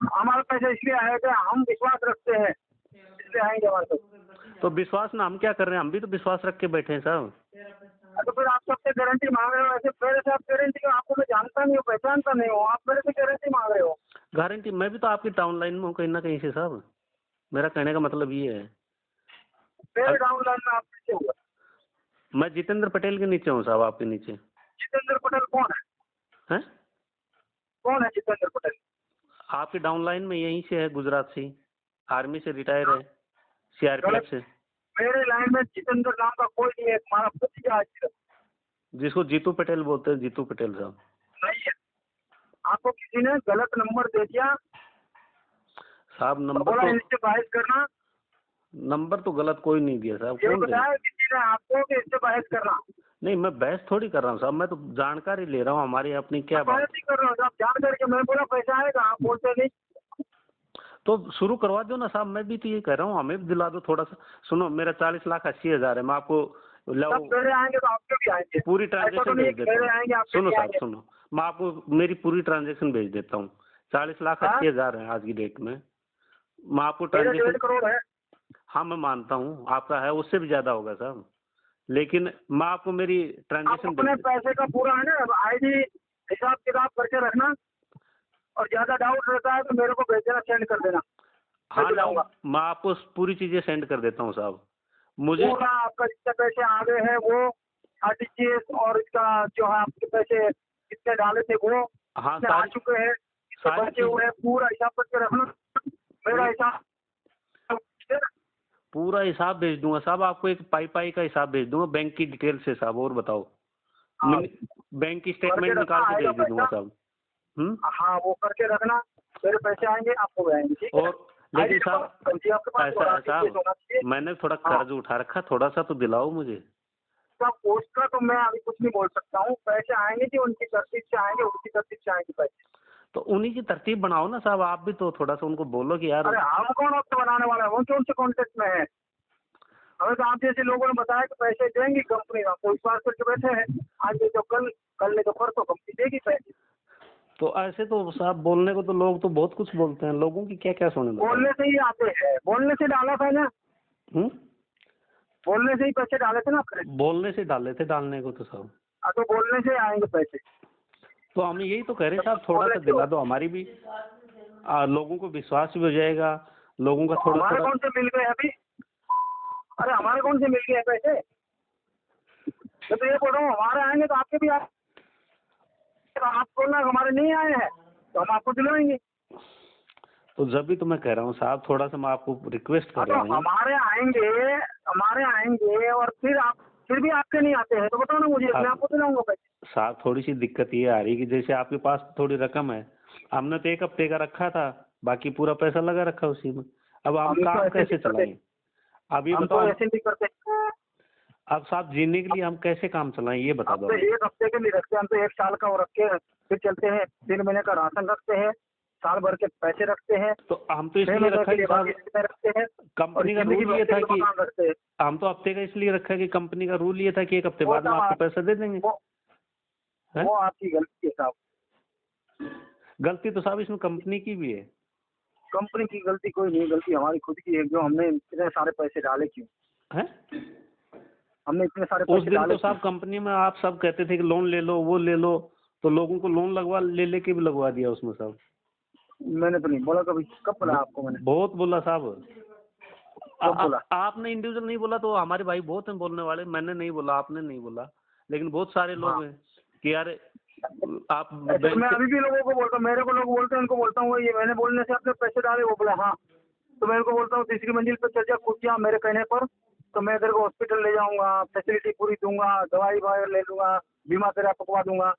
[SPEAKER 2] हमारा पैसा इसलिए आएगा, हम विश्वास रखते हैं, इसलिए आएंगे हमारे पास।
[SPEAKER 1] तो विश्वास ना हम क्या कर रहे हैं, हम भी तो विश्वास रख के बैठे हैं साहब।
[SPEAKER 2] तो फिर आप सबसे गारंटी मांग रहे हो, ऐसे मेरे से आप गारंटी, आपको मैं जानता नहीं हूँ, पहचानता नहीं हूँ, आप मेरे से गारंटी मांग रहे हो।
[SPEAKER 1] गारंटी मैं भी तो आपकी डाउनलाइन में हूँ कहीं ना कहीं से साहब, मेरा कहने का मतलब ये है।
[SPEAKER 2] मेरे डाउनलाइन में आप नीचे हुआ।
[SPEAKER 1] मैं जितेंद्र पटेल के नीचे हूँ साहब, आपके नीचे।
[SPEAKER 2] जितेंद्र पटेल कौन है?
[SPEAKER 1] हैं?
[SPEAKER 2] कौन है जितेंद्र पटेल?
[SPEAKER 1] आपकी डाउनलाइन में यहीं से है, गुजरात से, आर्मी से रिटायर है, सीआरपीएफ से।
[SPEAKER 2] मेरे लाइन में जितेंद्र नाम का कोई नहीं है, तुम्हारा भतीजा है सिर्फ।
[SPEAKER 1] जिसको जीतू पटेल बोलते हैं, जीतू पटेल साहब।
[SPEAKER 2] नहीं है, आपको किसी ने गलत नंबर दे दिया
[SPEAKER 1] साहब
[SPEAKER 2] तो
[SPEAKER 1] नंबर
[SPEAKER 2] बोला
[SPEAKER 1] तो
[SPEAKER 2] इससे बहस करना।
[SPEAKER 1] नंबर तो गलत कोई नहीं दिया साहब,
[SPEAKER 2] ये
[SPEAKER 1] कौन दिया?
[SPEAKER 2] बताया किसी ने आपको कि इससे बहस करना?
[SPEAKER 1] नहीं मैं बहस थोड़ी कर रहा हूँ साहब, मैं तो जानकारी ले रहा हूँ हमारी अपनी क्या
[SPEAKER 2] बहस
[SPEAKER 1] बात।
[SPEAKER 2] नहीं कर रहा हूँ, आप जान करके मैं बोला पैसा आएगा, आप बोलते नहीं।
[SPEAKER 1] तो शुरू करवा दो ना साहब, मैं भी तो ये कह रहा हूँ, हमें भी दिला दो थोड़ा सा। सुनो, मेरा 40,80,000 है, मैं आपको
[SPEAKER 2] सब मेरे आएंगे तो आपके भी आएंगे।
[SPEAKER 1] पूरी
[SPEAKER 2] ऐसा तो
[SPEAKER 1] ट्रांजेक्शन
[SPEAKER 2] नहीं
[SPEAKER 1] भेज देता
[SPEAKER 2] मेरे
[SPEAKER 1] हूँ।
[SPEAKER 2] आएंगे आपके
[SPEAKER 1] सुनो
[SPEAKER 2] भी
[SPEAKER 1] साहब
[SPEAKER 2] आएंगे।
[SPEAKER 1] सुनो, मैं आपको मेरी पूरी ट्रांजेक्शन भेज देता हूँ। 40,80,000 है आज की डेट में, मैं आपको
[SPEAKER 2] मेरा 1.5
[SPEAKER 1] ट्रांजेक्शन।
[SPEAKER 2] करोड़ है।
[SPEAKER 1] हाँ मैं मानता हूँ आपका है, उससे भी ज्यादा होगा साहब, लेकिन मैं आपको मेरी
[SPEAKER 2] आप
[SPEAKER 1] ट्रांजेक्शन
[SPEAKER 2] अपने
[SPEAKER 1] भेज।
[SPEAKER 2] पैसे का पूरा है ना आईडी हिसाब किताब करके रखना, और ज्यादा डाउट रहता है तो मेरे को भेज देना, सेंड कर देना।
[SPEAKER 1] हाँ
[SPEAKER 2] मैं दिलाऊंगा।
[SPEAKER 1] मैं आपको पूरी चीजें सेंड कर देता हूँ साहब। मुझे
[SPEAKER 2] पूरा आपका जितने पैसे आ गए हैं वो आरटीजीएस, और इसका जो है आपके पैसे कितने डाले थे वो
[SPEAKER 1] हाँ
[SPEAKER 2] कितने आ
[SPEAKER 1] सारी
[SPEAKER 2] चुके हैं, कितने
[SPEAKER 1] सारी
[SPEAKER 2] बचे हुए हैं, पूरा हिसाब करके रखना। मेरा हिसाब
[SPEAKER 1] पूरा हिसाब भेज दूंगा साहब, आपको एक पाई का हिसाब भेज दूंगा, बैंक की डिटेल से साहब। और बताओ, बैंक की स्टेटमेंट निकाल के भेज दूंगा साहब।
[SPEAKER 2] हाँ वो करके रखना, मेरे पैसे आएंगे आपको भी आएंगे, ठीक है।
[SPEAKER 1] और लेकिन साहब
[SPEAKER 2] आपके पास
[SPEAKER 1] ऐसा है साहब,
[SPEAKER 2] होना चाहिए।
[SPEAKER 1] मैंने थोड़ा कर्ज उठा रखा, थोड़ा सा तो दिलाओ मुझे।
[SPEAKER 2] सब उसका तो मैं अभी कुछ नहीं बोल सकता हूँ, पैसे आएंगे जी, उनकी तरतीब से आएंगे, उनकी तरतीब से आएंगे पैसे।
[SPEAKER 1] तो उन्हीं की तरतीब बनाओ ना साहब, आप भी तो थोड़ा सा उनको बोलो कि यार।
[SPEAKER 2] अरे हम कौन आपको बनाने वाला है, वो कौन से कॉन्टेक्ट में है? हमें तो आप जैसे लोगों ने बताया कि पैसे देंगी कंपनी, आपको विश्वास करके बैठे हैं। आज नहीं तो कल, कल नहीं तो परसों कंपनी देगी पैसे।
[SPEAKER 1] तो ऐसे तो साहब बोलने को तो लोग तो बहुत कुछ बोलते हैं, लोगों की क्या क्या सुने।
[SPEAKER 2] बोलने से ही आते हैं, बोलने से डाला था ना, बोलने से ही पैसे डाले थे ना आपने।
[SPEAKER 1] बोलने से डाले थे, डालने को तो साहब।
[SPEAKER 2] तो बोलने से आएंगे पैसे।
[SPEAKER 1] तो हम यही तो कह रहे हैं साहब, थोड़ा सा दिला दो, हमारी भी लोगों को विश्वास भी हो जाएगा, लोगों का थोड़ा
[SPEAKER 2] हमारे
[SPEAKER 1] थोड़ा।
[SPEAKER 2] कौन से मिल गए अभी? अरे हमारे कौन से मिल गए पैसे? तो ये बोल रहा हूँ, हमारे आएंगे तो आपके भी आए। तो आप बोलना हमारे नहीं आए हैं तो हम आपको दिलवाएंगे।
[SPEAKER 1] तो जब भी तो मैं कह रहा हूँ साहब, थोड़ा सा मैं आपको रिक्वेस्ट कर
[SPEAKER 2] तो
[SPEAKER 1] रहा हूँ।
[SPEAKER 2] हमारे आएंगे और फिर भी आपके नहीं आते हैं तो बताओ ना मुझे, मैं आपको दिलाऊंगा पैसे।
[SPEAKER 1] साहब थोड़ी सी दिक्कत ये आ रही कि जैसे आपके पास थोड़ी रकम है, हमने तो 1 हफ्ते का रखा था, बाकी पूरा पैसा लगा रखा उसी में। अब हम काम कैसे चलाएं? अब ये बताओ,
[SPEAKER 2] ऐसे नहीं करते।
[SPEAKER 1] अब साहब जीने के लिए हम कैसे काम चलाएं, ये बता दो।
[SPEAKER 2] 1 हफ्ते के नहीं रखते हम तो, 1 साल का वो रख के फिर चलते हैं। 3 महीने का राशन रखते हैं, साल भर के पैसे रखते हैं।
[SPEAKER 1] तो हम तो इसलिए रखा कि साहब
[SPEAKER 2] रखते हैं,
[SPEAKER 1] कंपनी का रूल ये था कि हम तो हफ्ते का इसलिए रखा कि कंपनी का रूल ये था कि 1 हफ्ते बाद में आपको पैसा दे देंगे।
[SPEAKER 2] वो आपकी गलती है साहब।
[SPEAKER 1] गलती तो साहब इसमें कंपनी की भी है।
[SPEAKER 2] कंपनी की गलती कोई नहीं, गलती हमारी खुद की है, जो हमने इतने सारे पैसे डाले क्यों
[SPEAKER 1] है।
[SPEAKER 2] हमने इतने सारे
[SPEAKER 1] उस
[SPEAKER 2] पैसे
[SPEAKER 1] दिन
[SPEAKER 2] डाले
[SPEAKER 1] तो साहब कंपनी में आप सब कहते थे कि लोन ले लो, वो ले लो, तो लोगों को लोन लगवा लेके भी लगवा दिया उसमें साहब।
[SPEAKER 2] मैंने तो नहीं बोला कभी, कब बोला आपको मैंने?
[SPEAKER 1] बहुत बोला साहब।
[SPEAKER 2] बोला?
[SPEAKER 1] आपने इंडिविजुअल नहीं बोला, तो हमारे भाई बहुत हैं बोलने वाले, मैंने नहीं बोला, आपने नहीं बोला, लेकिन बहुत सारे लोग हैं कि यार आप
[SPEAKER 2] ऐसे मैं अभी भी लोगों को बोलता हूँ, मेरे को लोग बोलते हैं, उनको बोलता हूँ ये मैंने बोलने से आपने पैसे डाले, वो बोला हाँ, तो मैं उनको बोलता हूँ तीसरी मंजिल पे चल जा, कूद जा मेरे कहने पर, तो मैं तेरे को हॉस्पिटल ले जाऊंगा, फैसिलिटी पूरी दूंगा, दवाई वाई ले लूंगा, बीमा तेरा पकवा दूंगा।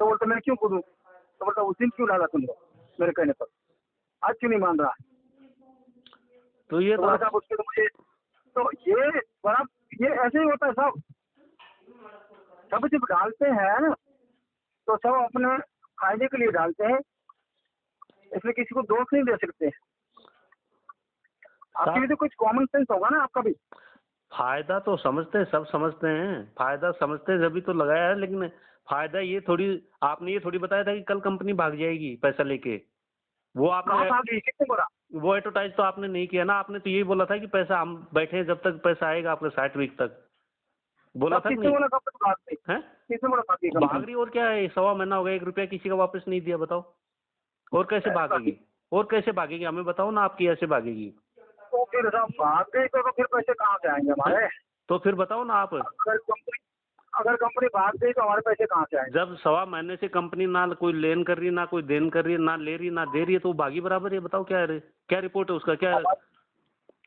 [SPEAKER 2] तो बोलते मैं क्यों कूदूं? तो बोलता उस दिन क्यों डाला तुमने मेरे कहने पर, आज क्यों नहीं मान रहा?
[SPEAKER 1] तो ये
[SPEAKER 2] तो
[SPEAKER 1] तो
[SPEAKER 2] बोला साहब उसके तो मुझे, तो ये बड़ा, ये ऐसे ही होता है सब, सब जब डालते हैं तो सब अपने फायदे के लिए डालते हैं, इसमें किसी को दोष नहीं दे सकते। आपके भी तो कुछ कॉमन सेंस होगा ना आपका भी।
[SPEAKER 1] फायदा तो समझते हैं, सब समझते हैं, फायदा समझते हैं जब तो लगाया है, लेकिन फायदा ये थोड़ी, आपने ये थोड़ी बताया था कि कल कंपनी भाग जाएगी पैसा लेके, वो
[SPEAKER 2] कहाँ
[SPEAKER 1] आपने
[SPEAKER 2] भागी, किसने बोला?
[SPEAKER 1] वो एडवर्टाइज तो आपने नहीं किया ना, आपने तो यही बोला था कि पैसा हम बैठे हैं जब तक पैसा आएगा आपके 60 वीक तक, बोला था कि
[SPEAKER 2] किसने
[SPEAKER 1] नहीं
[SPEAKER 2] बोला कंपनी भाग गई?
[SPEAKER 1] है?
[SPEAKER 2] किसने बोला भागी
[SPEAKER 1] भाग
[SPEAKER 2] कंपनी?
[SPEAKER 1] रही, और क्या है, 1.25 महीना हो गया, 1 रुपया किसी का वापस नहीं दिया, बताओ और कैसे भागेगी, और कैसे भागेगी, हमें बताओ ना, आपकी ऐसे भागेगी?
[SPEAKER 2] तो फिर साहब भाग गई तो फिर पैसे कहाँ से आएंगे हमारे?
[SPEAKER 1] तो फिर बताओ ना आप,
[SPEAKER 2] अगर कंपनी भाग गई तो हमारे पैसे कहाँ से आएंगे?
[SPEAKER 1] जब 1.25 महीने से कंपनी ना कोई लेन कर रही, ना कोई देन कर रही है, ना ले रही ना दे रही है, तो वो भागी बराबर है, बताओ क्या है, क्या रिपोर्ट है उसका, क्या है? आप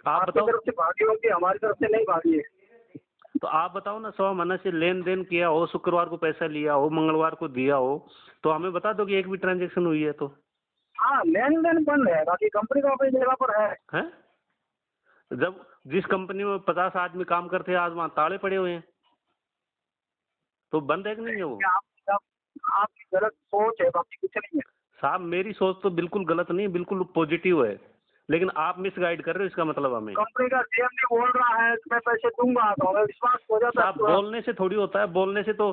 [SPEAKER 2] आपकी
[SPEAKER 1] बताओ,
[SPEAKER 2] तरफ से भागी होगी, हमारी तरफ से नहीं भागी है।
[SPEAKER 1] तो आप बताओ ना, 1.25 महीने से लेन देन किया हो, शुक्रवार को पैसा लिया हो, मंगलवार को दिया हो, तो हमें बता दो कि एक भी ट्रांजेक्शन हुई है तो।
[SPEAKER 2] हाँ लेन देन बंद है, बाकी कंपनी का अपनी जगह पर है।
[SPEAKER 1] हैं? जब जिस कंपनी में 50 आदमी काम करते हैं, आज वहाँ ताले पड़े हुए हैं, तो बंद है कि नहीं है वो?
[SPEAKER 2] आपकी गलत सोच है, बाकी कुछ नहीं है
[SPEAKER 1] साहब मेरी सोच तो बिल्कुल गलत नहीं, बिल्कुल पॉजिटिव है, लेकिन आप मिसगाइड कर रहे हो, इसका मतलब हमें।
[SPEAKER 2] कंपनी का सीएमडी बोल रहा है कि मैं पैसे दूंगा, तो हमें विश्वास हो जाता है।
[SPEAKER 1] आप बोलने से थोड़ी होता है, बोलने से तो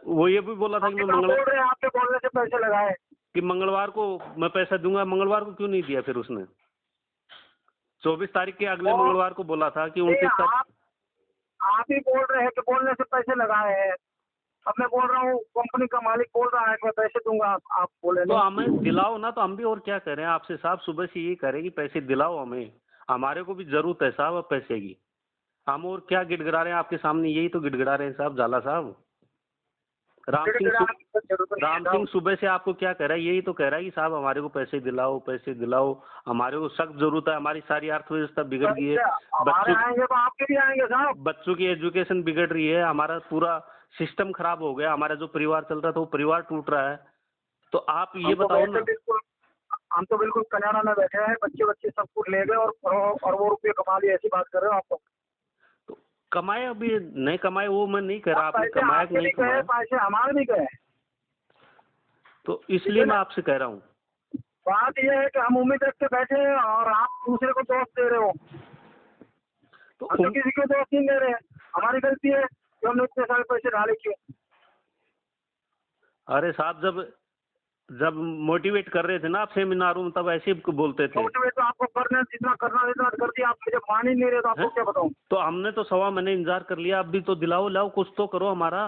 [SPEAKER 1] वो ये भी बोला था कि मैं
[SPEAKER 2] बोल रहे हैं आपके बोलने से पैसे लगाए
[SPEAKER 1] कि मंगलवार को मैं पैसा दूंगा, मंगलवार को क्यों नहीं दिया फिर उसने? 24 तारीख के अगले मंगलवार को बोला था कि 29 तारीख।
[SPEAKER 2] आप ही बोल रहे हैं कि बोलने से पैसे लगाए हैं, अब मैं बोल रहा हूँ कंपनी का मालिक बोल रहा है कि मैं पैसे दूंगा, आप बोले
[SPEAKER 1] तो हमें दिलाओ ना, तो हम भी और क्या करें आपसे साहब, सुबह से यही करें कि पैसे दिलाओ हमें, हमारे को भी जरूरत है साहब अब पैसे की। हम और क्या गिड़गिड़ा रहे हैं आपके सामने, यही तो गिड़गिड़ा रहे हैं साहब झाला साहब। राम सिंह सुबह से आपको क्या कह रहा है, यही तो कह रहा है कि साहब हमारे को पैसे दिलाओ, पैसे दिलाओ, हमारे को सख्त जरूरत है, हमारी सारी अर्थव्यवस्था बिगड़ गई है,
[SPEAKER 2] आएंगे तो आपके भी आएंगे साहब,
[SPEAKER 1] बच्चों की एजुकेशन बिगड़ रही है, हमारा पूरा सिस्टम खराब हो गया, हमारा जो परिवार चल रहा था वो परिवार टूट रहा है, तो आप ये बताओ ना।
[SPEAKER 2] हम तो बिल्कुल कल्याणा में बैठे हैं, बच्चे बच्चे सब कुछ ले गए और वो रुपये कमा लिए, ऐसी बात कर रहे हो आप?
[SPEAKER 1] तो कमाए, अभी नहीं कमाए वो मैं नहीं कह रहा, आपने कमाया कि नहीं कमाया,
[SPEAKER 2] पैसे हमारे भी गए,
[SPEAKER 1] तो इसलिए मैं आपसे कह रहा हूँ।
[SPEAKER 2] बात यह है कि हम उम्मीद रख के बैठे हैं और आप दूसरे को दोष दे रहे हो, तो किसी को दोष नहीं दे रहे हैं, हमारी गलती है कि हमने इतने सारे पैसे डाले क्यों?
[SPEAKER 1] अरे साहब जब मोटिवेट कर रहे थे ना आप सेमिनारों में, तब ऐसे ही बोलते थे।
[SPEAKER 2] मोटिवेट तो आपको करना जितना करना इतना कर दिया, आप मुझे मान ही नहीं रहे, तो आपको क्या बताऊं?
[SPEAKER 1] तो हमने तो 1.25 महीने इंतजार कर लिया, अब भी तो दिलाओ, लाओ कुछ तो करो, हमारा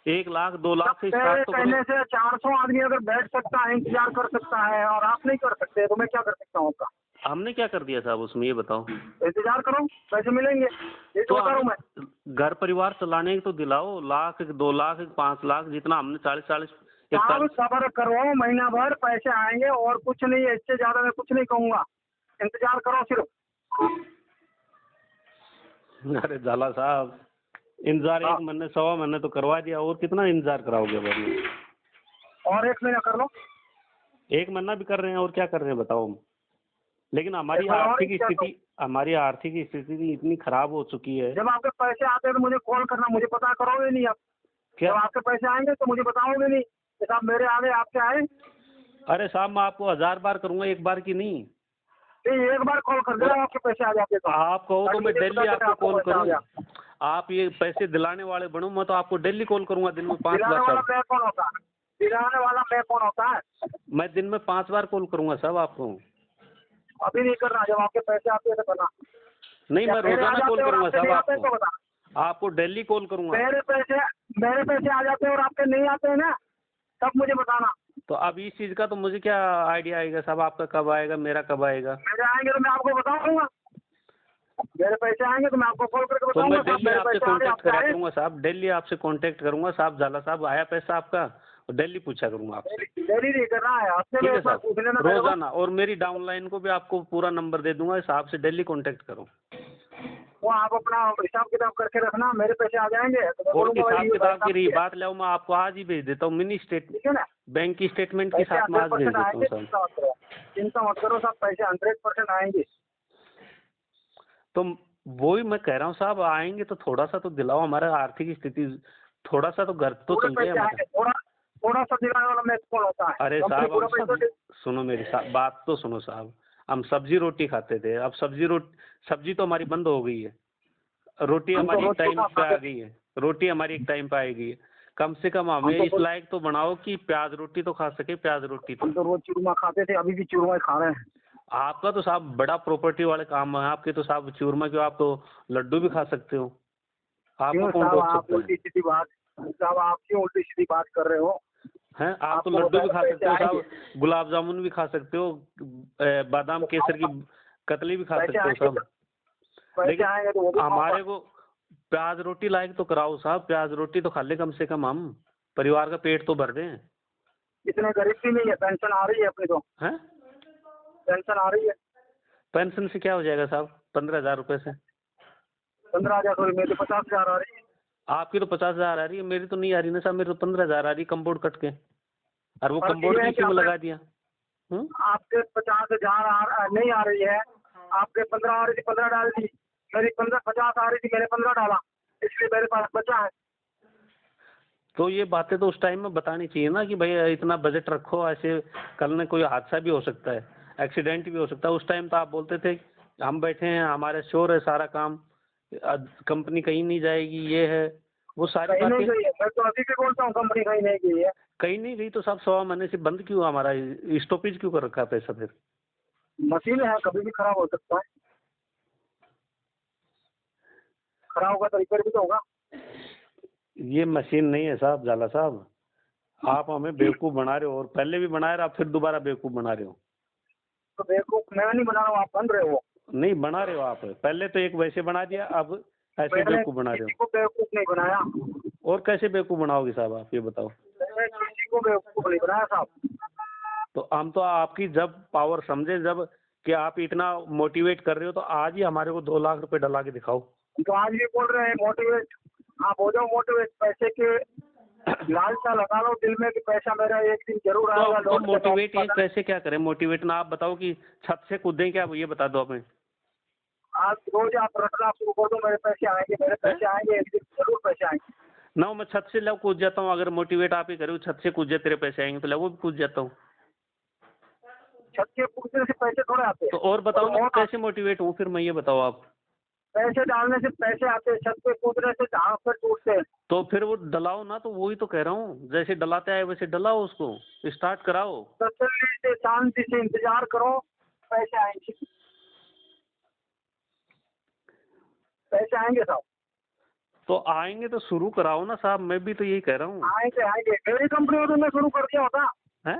[SPEAKER 1] 1 लाख 2 लाख से स्टार्ट तो
[SPEAKER 2] कहने से 400 आदमी अगर बैठ सकता है, इंतजार कर सकता है, और आप नहीं कर सकते, तो मैं क्या कर सकता हूँ आपका?
[SPEAKER 1] हमने क्या कर दिया साहब उसमें, ये बताओ।
[SPEAKER 2] इंतजार करो, पैसे मिलेंगे, ये तो करूँ मैं।
[SPEAKER 1] घर परिवार चलाने की तो दिलाओ, 1 लाख 2 लाख 5 लाख, जितना हमने 40
[SPEAKER 2] आप सब्र करो, महीना भर पैसे आएंगे, और कुछ नहीं, इससे ज्यादा मैं कुछ नहीं कहूँगा, इंतजार करो सिर्फ।
[SPEAKER 1] अरे झाला साहब, इंतजार 1 महीने 1.25 महीने तो करवा दिया, और कितना इंतजार कराओगे भाई?
[SPEAKER 2] और 1 महीना कर लो।
[SPEAKER 1] 1 महीना भी कर रहे हैं, और क्या कर रहे हैं बताओ। लेकिन हमारी आर्थिक स्थिति इतनी खराब हो चुकी है।
[SPEAKER 2] जब आपके पैसे आते हैं तो मुझे कॉल करना, मुझे पता करोगे नहीं आप?
[SPEAKER 1] क्या?
[SPEAKER 2] जब आपके पैसे आएंगे तो मुझे बताओगे नहीं कि साहब मेरे आगे आपके आए?
[SPEAKER 1] अरे साहब मैं आपको 1000 बार करूंगा, एक बार की नहीं।
[SPEAKER 2] एक बार कॉल कर देना, आपके पैसे आ जाते तो
[SPEAKER 1] आप कहो तो मैं डेली आपको कॉल करूँ, आप ये पैसे दिलाने वाले बनो, मैं तो आपको डेली कॉल करूंगा, दिन में 5 बार।
[SPEAKER 2] मैं कौन होता है? दिलाने वाला मैं कौन होता है?
[SPEAKER 1] मैं दिन में 5 बार कॉल करूंगा साहब आपको।
[SPEAKER 2] अभी नहीं करना, जब आपके पैसे आते हैं तो करना।
[SPEAKER 1] नहीं, मैं रोजाना कॉल करूंगा साहब आपको डेली कॉल करूंगा।
[SPEAKER 2] मेरे पैसे आ जाते हैं और आपके नहीं आते हैं ना, तब मुझे बताना।
[SPEAKER 1] तो अब इस चीज का तो मुझे क्या आइडिया आएगा साहब, आपका कब आएगा, मेरा कब आएगा?
[SPEAKER 2] मेरे आएंगे तो मैं आपको बताऊंगा। मेरे पैसे आएंगे तो मैं आपको कॉल करके
[SPEAKER 1] तो मैं
[SPEAKER 2] बताऊंगा साहब,
[SPEAKER 1] दिल्ली
[SPEAKER 2] मेरे
[SPEAKER 1] आपसे
[SPEAKER 2] पैसे आ रहे
[SPEAKER 1] कांटेक्ट
[SPEAKER 2] आपके
[SPEAKER 1] करा
[SPEAKER 2] आए।
[SPEAKER 1] करूंगा साहब, दिल्ली आपसे कांटेक्ट करूंगा साहब, झाला साहब आया पैसा आपका, और दिल्ली पूछा करूंगा आपसे।
[SPEAKER 2] डेली नहीं करना है, हफ्ते
[SPEAKER 1] ठीक
[SPEAKER 2] में
[SPEAKER 1] है
[SPEAKER 2] एक बार
[SPEAKER 1] साहब,
[SPEAKER 2] पूछ लेना मेरे को।
[SPEAKER 1] रोजाना, और मेरी डाउनलाइन को भी आपको पूरा नंबर दे दूंगा, इस आपसे दिल्ली कांटेक्ट करो।
[SPEAKER 2] वो आप अपना हिसाब किताब करके रखना, मेरे पैसे आ जाएंगे तो मैं
[SPEAKER 1] और
[SPEAKER 2] बोलूंगा भाई
[SPEAKER 1] हिसाब
[SPEAKER 2] ये भाई
[SPEAKER 1] किताब की
[SPEAKER 2] साहब
[SPEAKER 1] रही
[SPEAKER 2] की है।
[SPEAKER 1] बात, लाओ मैं आपको आज ही भेज देता हूँ, मिनी स्टेट
[SPEAKER 2] ठीक है ना,
[SPEAKER 1] बैंक की स्टेटमेंट के
[SPEAKER 2] पैसे
[SPEAKER 1] साथ मैं आज भेज
[SPEAKER 2] 100%
[SPEAKER 1] देता हूँ
[SPEAKER 2] आएंगे,
[SPEAKER 1] साहब।
[SPEAKER 2] चिंता मत करो साहब, पैसे 100% आएंगे।
[SPEAKER 1] तो वही मैं कह रहा हूँ साहब, आएंगे तो थोड़ा सा तो दिलाओ, हमारा आर्थिक स्थिति थोड़ा सा तो घर तो
[SPEAKER 2] पूरे
[SPEAKER 1] चल जाए
[SPEAKER 2] पैसे
[SPEAKER 1] हमारा।
[SPEAKER 2] आएंगे, थोड़ा थोड़ा सा दिलाने वाला मैच कौन होता है?
[SPEAKER 1] अरे
[SPEAKER 2] कंपनी
[SPEAKER 1] साहब
[SPEAKER 2] पूरा
[SPEAKER 1] हम
[SPEAKER 2] पैसा दे।
[SPEAKER 1] सुनो मेरी बात तो सुनो साहब, हम सब्जी रोटी खाते थे, अब सब्जी तो हमारी बंद हो गई है, रोटी
[SPEAKER 2] हम तो
[SPEAKER 1] हमारी एक
[SPEAKER 2] रोज
[SPEAKER 1] टाइम
[SPEAKER 2] चूरमा
[SPEAKER 1] पे आ
[SPEAKER 2] खाते,
[SPEAKER 1] गई है, रोटी हमारी एक टाइम पे आएगी। कम से कम
[SPEAKER 2] हम
[SPEAKER 1] हमें
[SPEAKER 2] तो
[SPEAKER 1] इस लायक तो बनाओ कि प्याज रोटी तो खा सके, प्याज रोटी तो।
[SPEAKER 2] हम तो रोज चूरमा खाते थे, अभी भी चूरमा ही खा रहे हैं।
[SPEAKER 1] आपका तो साहब बड़ा प्रॉपर्टी वाले काम है आपके, तो साहब चूरमा क्यों, आप तो लड्डू भी खा सकते हो, आपको
[SPEAKER 2] क्यों
[SPEAKER 1] कौन
[SPEAKER 2] साहब
[SPEAKER 1] रोक
[SPEAKER 2] आप
[SPEAKER 1] सकता है?
[SPEAKER 2] उल्टी सीधी बात, साहब आप क्यों उल्टी सीधी बात कर रहे हो?
[SPEAKER 1] हैं, आप तो
[SPEAKER 2] आपको
[SPEAKER 1] लड्डू भी
[SPEAKER 2] बताया
[SPEAKER 1] खा
[SPEAKER 2] पैसे
[SPEAKER 1] सकते हो
[SPEAKER 2] आएंगे,
[SPEAKER 1] साहब, गुलाब जामुन भी खा सकते हो, बादाम केसर की कतली भी खा
[SPEAKER 2] पैसे
[SPEAKER 1] सकते हो
[SPEAKER 2] आएंगे
[SPEAKER 1] साहब।
[SPEAKER 2] पैसे
[SPEAKER 1] लेकिन
[SPEAKER 2] आएंगे तो वो भी खाऊंगा।
[SPEAKER 1] हमारे को प्याज रोटी लायक तो कराओ साहब, प्याज रोटी तो खा ले कम से कम, हम परिवार का पेट तो भर दें।
[SPEAKER 2] इतने गरीब भी नहीं है, पेंशन आ रही है अपनी तो,
[SPEAKER 1] हैं,
[SPEAKER 2] पेंशन आ रही है।
[SPEAKER 1] पेंशन से क्या हो जाएगा साहब, 15,000 रुपये से?
[SPEAKER 2] 15,000 सॉरी, मेरी तो 50,000 आ रही है।
[SPEAKER 1] आपकी तो 50,000 आ रही है, मेरी तो नहीं आ रही ना साहब, मेरी तो 15,000 आ रही है कंपाउंड कट के, और वो
[SPEAKER 2] और
[SPEAKER 1] कंपाउंड
[SPEAKER 2] ये
[SPEAKER 1] भी
[SPEAKER 2] है कि
[SPEAKER 1] इसी में लगा दिया।
[SPEAKER 2] आपके 50,000 नहीं आ रही है, आपके 15 आ रही थी, 15 डाल दी। मेरी 50 आ रही थी, मैंने 15 डाला, इसलिए मेरे पास बचा है।
[SPEAKER 1] तो ये बातें तो उस टाइम में बतानी चाहिए ना कि भाई इतना बजट रखो, ऐसे कल में कोई हादसा भी हो सकता है, एक्सीडेंट भी हो सकता है। उस टाइम तो आप बोलते थे हम बैठे हैं, हमारे श्योर है सारा काम, कंपनी कहीं नहीं जाएगी, ये है वो सारी
[SPEAKER 2] कहीं नहीं
[SPEAKER 1] बातें।
[SPEAKER 2] गई है, मैं तो अभी भी बोलता हूँ कंपनी कहीं नहीं गई है।
[SPEAKER 1] कहीं नहीं गई तो साहब 1.25 महीने से बंद क्यों, हमारा स्टॉपेज क्यों कर रखा है पैसा फिर?
[SPEAKER 2] मशीन है, कभी भी खराब हो सकता है, खराब होगा तो रिपेयर भी तो होगा।
[SPEAKER 1] ये मशीन नहीं है साहब, झाला साहब, आप हमें बेवकूफ़ बना रहे हो, और पहले भी बनाए रहे, आप फिर दोबारा बेवकूफ़ बना रहे हो।
[SPEAKER 2] तो बेवकूफ मैं नहीं बना रहा हूँ, आप बन रहे हो।
[SPEAKER 1] नहीं बना रहे हो आप, पहले तो एक वैसे बना दिया, अब ऐसे
[SPEAKER 2] मैंने
[SPEAKER 1] बेवकूफ़ बना रहे
[SPEAKER 2] किसी
[SPEAKER 1] हो।
[SPEAKER 2] को बेवकूफ नहीं बनाया,
[SPEAKER 1] और कैसे बेवकूफ़ बनाओगे साहब आप, ये बताओ।
[SPEAKER 2] मैंने किसी को बेवकूफ नहीं बनाया साहब।
[SPEAKER 1] तो हम तो आपकी जब पावर समझे, जब कि आप इतना मोटिवेट कर रहे हो, तो आज ही हमारे को 2 लाख रुपए डला के दिखाओ।
[SPEAKER 2] तो आज भी बोल रहे हैं मोटिवेट, आप हो जाओ मोटिवेट, पैसे के लालसा लगा लो दिल में कि पैसा मेरा एक दिन जरूर
[SPEAKER 1] तो
[SPEAKER 2] आएगा।
[SPEAKER 1] तो
[SPEAKER 2] लौट के
[SPEAKER 1] मोटिवेट ये
[SPEAKER 2] वापस आना।
[SPEAKER 1] कैसे क्या करें, मोटिवेट ना आप बताओ कि छत से कूदें क्या, ये बता दो हमें।
[SPEAKER 2] आज रोज आप रटना शुरू कर दो, मेरे पैसे आएंगे, मेरे पैसे आएंगे, एक दिन जरूर पैसे आएंगे।
[SPEAKER 1] ना मैं छत से लव कूद जाता हूँ, अगर मोटिवेट आप ही करो छत से कूद जा तेरे पैसे आएंगे, तो वो भी कूद जाता हूँ।
[SPEAKER 2] छत के कूदने से पैसे थोड़े आते हैं।
[SPEAKER 1] तो और बताओ ना
[SPEAKER 2] और
[SPEAKER 1] कैसे मोटिवेट हूँ फिर मैं, ये बताओ आप।
[SPEAKER 2] पैसे डालने से पैसे आते हैं, छत पे कूदने से जहाँ पर टूटते हैं।
[SPEAKER 1] तो फिर वो डलाओ ना, तो वही तो कह रहा हूँ, जैसे डलाते आए वैसे डलाओ, उसको स्टार्ट कराओ।
[SPEAKER 2] तसल्ली से शांति से इंतजार करो, पैसे आएंगे, पैसे आएंगे साहब,
[SPEAKER 1] तो आएंगे तो शुरू कराओ ना साहब, मैं भी तो यही कह रहा हूँ।
[SPEAKER 2] आएंगे आएंगे। मेरी कंपनी होती मैं शुरू कर दिया होता,
[SPEAKER 1] है,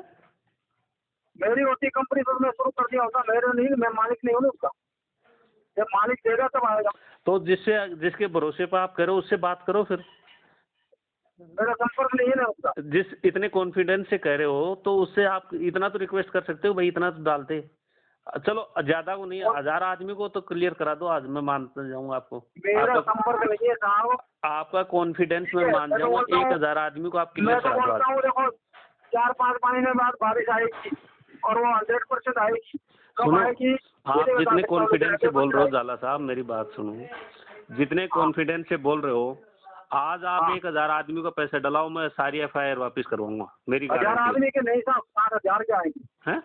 [SPEAKER 2] मेरी होती कंपनी तो मैं शुरू कर दिया होता, मेरे नहीं, मैं मालिक नहीं हूँ ना उसका, जब मालिक देगा तब आएगा।
[SPEAKER 1] तो जिसके भरोसे पर आप करो उससे बात करो फिर,
[SPEAKER 2] मेरा संपर्क नहीं है ना उसका।
[SPEAKER 1] जिस इतने कॉन्फिडेंस से कह रहे हो, तो उससे आप इतना तो रिक्वेस्ट कर सकते हो भाई, इतना तो डालते। चलो ज्यादा को नहीं, 1000 आदमी को तो क्लियर करा दो आज, मैं मान जाऊंगा आपको।
[SPEAKER 2] मेरा संपर्क नहीं है साहब।
[SPEAKER 1] आपका कॉन्फिडेंस मैं मान
[SPEAKER 2] मैं तो
[SPEAKER 1] जाऊंगा,
[SPEAKER 2] बोलता हूँ,
[SPEAKER 1] 1000 आदमी को आप क्लियर
[SPEAKER 2] मैं तो
[SPEAKER 1] करा दो
[SPEAKER 2] बोलता
[SPEAKER 1] आज।
[SPEAKER 2] हूँ देखो, 4-5 महीने बाद बारिश आएगी और वो 100% आएगी। कब
[SPEAKER 1] सुनो,
[SPEAKER 2] आएगी
[SPEAKER 1] आप
[SPEAKER 2] मुझे बता
[SPEAKER 1] जितने
[SPEAKER 2] सकता हूँ,
[SPEAKER 1] कॉन्फिडेंस से
[SPEAKER 2] लेकिन
[SPEAKER 1] बोल रहे हो
[SPEAKER 2] आएगी।
[SPEAKER 1] झाला साहब, मेरी बात सुनो, जितने कॉन्फिडेंस से बोल रहे हो, आज आप
[SPEAKER 2] हाँ।
[SPEAKER 1] 1000 आदमी को पैसे डलाओ, मैं सारी FIR वापस करवाऊंगा, मेरी
[SPEAKER 2] 1000
[SPEAKER 1] गारंटी
[SPEAKER 2] आदमी के नहीं साहब, 7,000 के आएंगे।
[SPEAKER 1] है।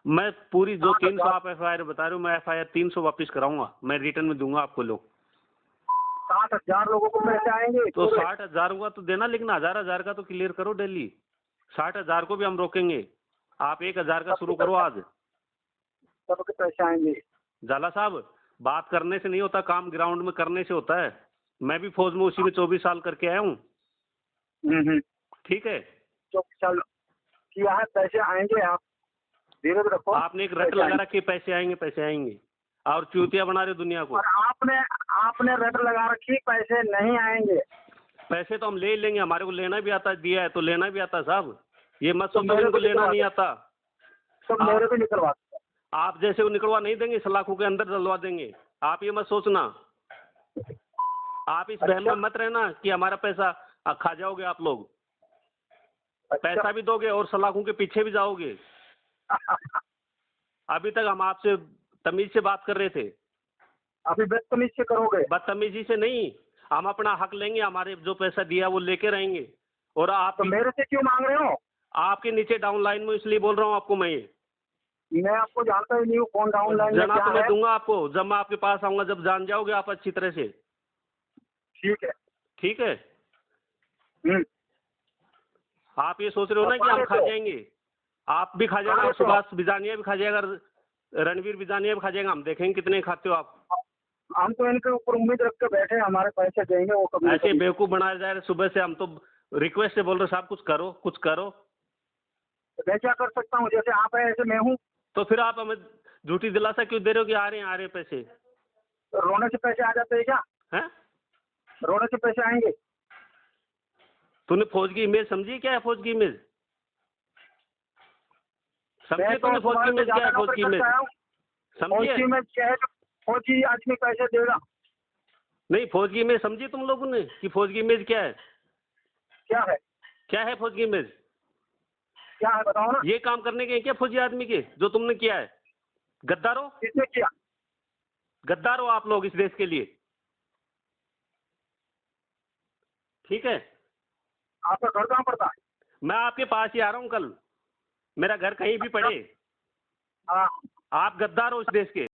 [SPEAKER 1] मैं पूरी जो
[SPEAKER 2] 7,000
[SPEAKER 1] 300 आप FIR बता रहे हो, मैं FIR 300 वापस कराऊंगा, मैं रिटर्न में दूंगा आपको लोग।
[SPEAKER 2] 7,000 लोगों को पैसे आएंगे
[SPEAKER 1] तो
[SPEAKER 2] पूरे।
[SPEAKER 1] 60,000 हुआ तो देना, लेकिन 1000 का तो क्लियर करो डेली। 60,000 को भी हम रोकेंगे, आप 1000 का शुरू करो आज।
[SPEAKER 2] सबके पैसे आएंगे।
[SPEAKER 1] झाला साहब, बात करने से नहीं होता, काम ग्राउंड में करने से होता है। मैं भी फौज में उसी में 24 साल करके आया हूँ। ठीक है,
[SPEAKER 2] जो चल किया है, पैसे आएंगे, आप धीरे रखो।
[SPEAKER 1] आपने एक रट लगा रखी, पैसे आएंगे पैसे आएंगे। और चूतिया बना रहे हो दुनिया को।
[SPEAKER 2] और आपने आपने रट लगा रखी, पैसे नहीं आएंगे।
[SPEAKER 1] पैसे तो हम ले ही लेंगे, हमारे को लेना भी आता है, दिया है तो लेना भी आता है साहब। ये मत
[SPEAKER 2] तो
[SPEAKER 1] सोचो
[SPEAKER 2] मेरे
[SPEAKER 1] इनको
[SPEAKER 2] को
[SPEAKER 1] लेना
[SPEAKER 2] निकलवा
[SPEAKER 1] नहीं
[SPEAKER 2] दो।
[SPEAKER 1] आता।
[SPEAKER 2] तो मेरे भी निकलवा दो।
[SPEAKER 1] आप जैसे को निकलवा नहीं देंगे, सलाखों के अंदर डलवा देंगे। आप ये मत सोचना, आप इस बहम में मत रहना कि हमारा पैसा खा जाओगे आप लोग। पैसा भी दोगे और सलाखों के पीछे भी जाओगे। अभी तक हम आपसे तमीज से बात कर रहे थे।
[SPEAKER 2] अभी बदतमीज से करोगे?
[SPEAKER 1] बदतमीजी से नहीं, हम अपना हक लेंगे, हमारे जो पैसा दिया वो लेके रहेंगे। और आप
[SPEAKER 2] तो मेरे से क्यों मांग रहे हो?
[SPEAKER 1] आपके नीचे डाउन लाइन में इसलिए बोल रहा हूँ आपको
[SPEAKER 2] मैं आपको जानता ही नहीं हूँ, कौन डाउन लाइन में
[SPEAKER 1] जना
[SPEAKER 2] क्या
[SPEAKER 1] तो मैं
[SPEAKER 2] है।
[SPEAKER 1] दूंगा आपको, जब मैं आपके पास आऊंगा, जब जान जाओगे आप अच्छी तरह से।
[SPEAKER 2] ठीक है।
[SPEAKER 1] ठीक है।
[SPEAKER 2] हम्म।
[SPEAKER 1] आप ये सोच रहे हो ना कि हम खा जाएंगे। आप भी खा जाएगा, सुभाष बिजानिया भी खा जाएगा, रणवीर बिजानिया भी खा जाएगा। हम देखेंगे कितने खाते हो आप।
[SPEAKER 2] हम तो इनके ऊपर उम्मीद रख के बैठे हैं, हमारे पैसे देंगे वो कभी।
[SPEAKER 1] ऐसे बेवकूफ बनाया जा रहे सुबह से। हम तो रिक्वेस्ट से बोल रहे साहब कुछ करो, कुछ करो।
[SPEAKER 2] मैं क्या कर सकता हूँ? जैसे आप है ऐसे मैं हूँ।
[SPEAKER 1] तो फिर आप हमें झूठी दिलासा क्यों दे रहे हो कि आ रहे हैं पैसे?
[SPEAKER 2] तो रोने से पैसे आ जाते हैं क्या?
[SPEAKER 1] हैं?
[SPEAKER 2] रोने से पैसे आएंगे?
[SPEAKER 1] तूने फौज की इमेज समझी क्या है? फौज की इमेज समझिए तूने? फौज की इमेज क्या है? फौज की इमेज समझिए?
[SPEAKER 2] फौजी आदमी पैसे देगा?
[SPEAKER 1] नहीं, फौज की इमेज समझी तुम लोगों ने कि फौज की इमेज क्या है?
[SPEAKER 2] क्या है?
[SPEAKER 1] क्या है फौज की इमेज?
[SPEAKER 2] क्या है बताओ ना।
[SPEAKER 1] ये काम करने के क्या फौजी आदमी के जो तुमने किया है? गद्दार हो,
[SPEAKER 2] किसने किया?
[SPEAKER 1] गद्दार हो आप लोग इस देश के लिए। ठीक है।
[SPEAKER 2] आपका घर कहाँ पड़ता है?
[SPEAKER 1] मैं आपके पास ही आ रहा हूँ कल, मेरा घर कहीं भी पड़े।
[SPEAKER 2] हाँ।
[SPEAKER 1] आप गद्दार हो इस देश के।